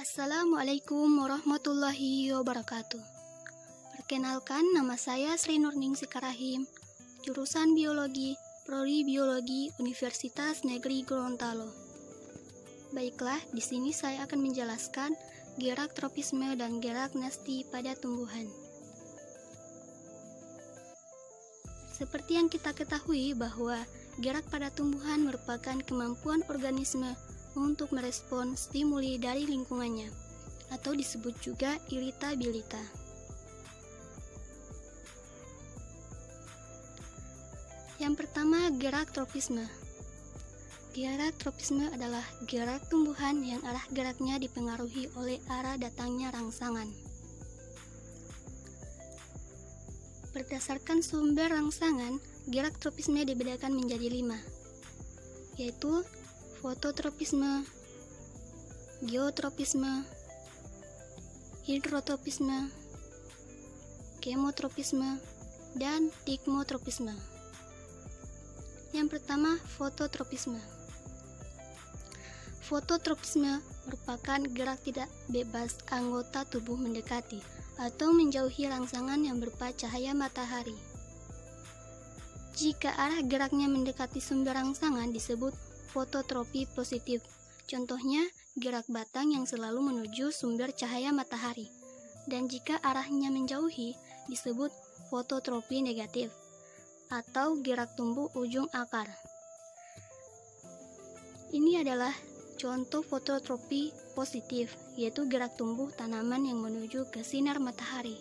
Assalamualaikum warahmatullahi wabarakatuh. Perkenalkan, nama saya Sri Nurningsi Karahim, jurusan Biologi, Prodi Biologi, Universitas Negeri Gorontalo. Baiklah, di sini saya akan menjelaskan gerak tropisme dan gerak nasti pada tumbuhan. Seperti yang kita ketahui bahwa gerak pada tumbuhan merupakan kemampuan organisme untuk merespon stimuli dari lingkungannya, atau disebut juga iritabilita. Yang pertama, gerak tropisme. Gerak tropisme adalah gerak tumbuhan yang arah geraknya dipengaruhi oleh arah datangnya rangsangan. Berdasarkan sumber rangsangan, gerak tropisme dibedakan menjadi 5, yaitu fototropisme, geotropisme, hidrotropisme, kemotropisme, dan tikmotropisme. Yang pertama, fototropisme. Fototropisme merupakan gerak tidak bebas anggota tubuh mendekati atau menjauhi rangsangan yang berupa cahaya matahari. Jika arah geraknya mendekati sumber rangsangan disebut fototropi positif. Contohnya, gerak batang yang selalu menuju sumber cahaya matahari. Dan jika arahnya menjauhi, disebut fototropi negatif, atau gerak tumbuh ujung akar. Ini adalah contoh fototropi positif, yaitu gerak tumbuh tanaman yang menuju ke sinar matahari.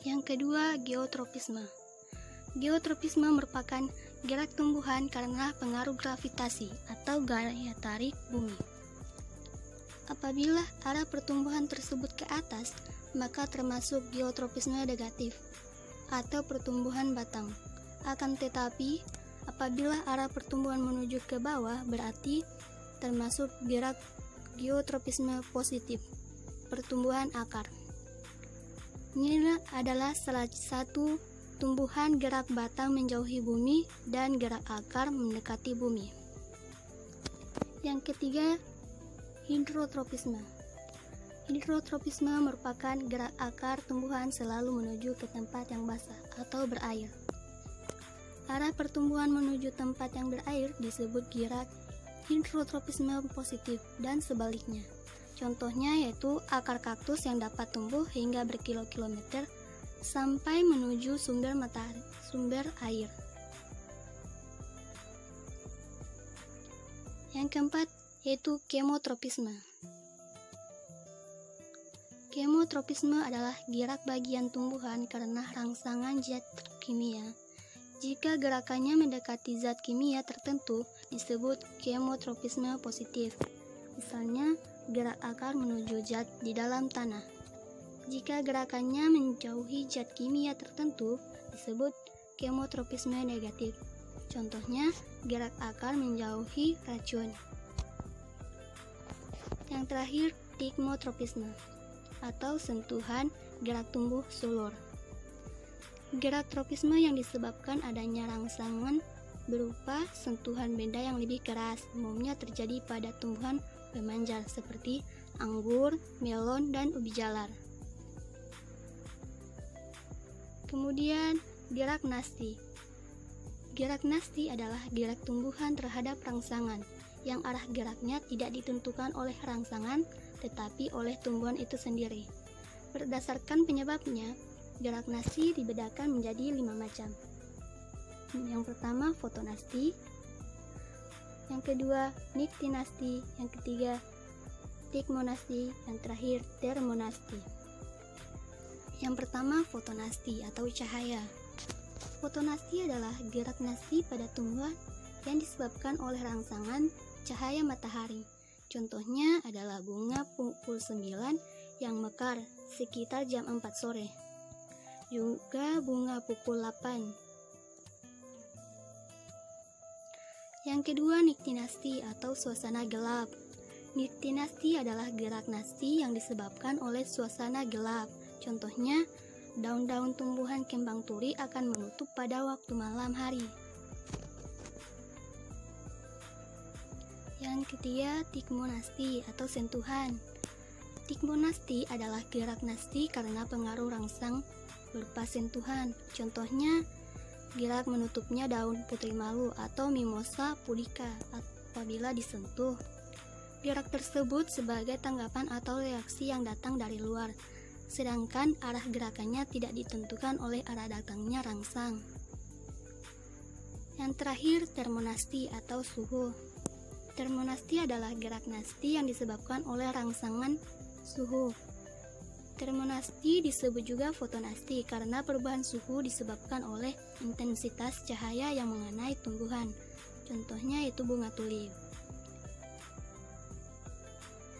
Yang kedua, geotropisme. Geotropisme merupakan gerak tumbuhan karena pengaruh gravitasi atau gaya tarik bumi. Apabila arah pertumbuhan tersebut ke atas, maka termasuk geotropisme negatif atau pertumbuhan batang. Akan tetapi, apabila arah pertumbuhan menuju ke bawah, berarti termasuk gerak geotropisme positif, pertumbuhan akar. Ini adalah salah satu tumbuhan gerak batang menjauhi bumi dan gerak akar mendekati bumi. Yang ketiga, hidrotropisme. Hidrotropisme merupakan gerak akar tumbuhan selalu menuju ke tempat yang basah atau berair. Arah pertumbuhan menuju tempat yang berair disebut gerak hidrotropisme positif dan sebaliknya. Contohnya yaitu akar kaktus yang dapat tumbuh hingga berkilo-kilometer sampai menuju sumber air. Yang keempat yaitu kemotropisme. Kemotropisme adalah gerak bagian tumbuhan karena rangsangan zat kimia. Jika gerakannya mendekati zat kimia tertentu disebut kemotropisme positif. Misalnya, gerak akar menuju zat di dalam tanah. Jika gerakannya menjauhi zat kimia tertentu, disebut kemotropisme negatif. Contohnya, gerak akar menjauhi racun. Yang terakhir, tikmotropisme, atau sentuhan gerak tumbuh sulur. Gerak tropisme yang disebabkan adanya rangsangan berupa sentuhan benda yang lebih keras, umumnya terjadi pada tumbuhan pemanjar seperti anggur, melon, dan ubi jalar. Kemudian, gerak nasti. Gerak nasti adalah gerak tumbuhan terhadap rangsangan, yang arah geraknya tidak ditentukan oleh rangsangan, tetapi oleh tumbuhan itu sendiri. Berdasarkan penyebabnya, gerak nasti dibedakan menjadi 5 macam. Yang pertama, fotonasti. Yang kedua, niktinasti. Yang ketiga, tikmonasti. Yang terakhir, termonasti. Yang pertama, fotonasti atau cahaya. Fotonasti adalah gerak nasti pada tumbuhan yang disebabkan oleh rangsangan cahaya matahari. Contohnya adalah bunga pukul 9 yang mekar sekitar jam 4 sore. Juga bunga pukul 8. Yang kedua, niktinasti atau suasana gelap. Niktinasti adalah gerak nasti yang disebabkan oleh suasana gelap. Contohnya, daun-daun tumbuhan kembang turi akan menutup pada waktu malam hari. Yang ketiga, tikmonasti atau sentuhan. Tikmonasti adalah gerak nasti karena pengaruh rangsang berupa sentuhan. Contohnya, gerak menutupnya daun putri malu atau mimosa pudica apabila disentuh. Gerak tersebut sebagai tanggapan atau reaksi yang datang dari luar, sedangkan arah gerakannya tidak ditentukan oleh arah datangnya rangsang. Yang terakhir, termonasti atau suhu. Termonasti adalah gerak nasti yang disebabkan oleh rangsangan suhu. Termonasti disebut juga fotonasti karena perubahan suhu disebabkan oleh intensitas cahaya yang mengenai tumbuhan. Contohnya itu bunga tulip.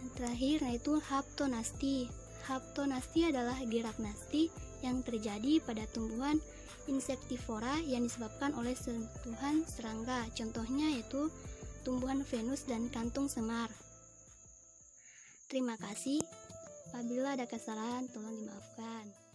Yang terakhir yaitu haptonasti. Haptonasti adalah gerak nasti yang terjadi pada tumbuhan insektivora yang disebabkan oleh sentuhan serangga. Contohnya yaitu tumbuhan Venus dan kantung semar. Terima kasih. Apabila ada kesalahan, tolong dimaafkan.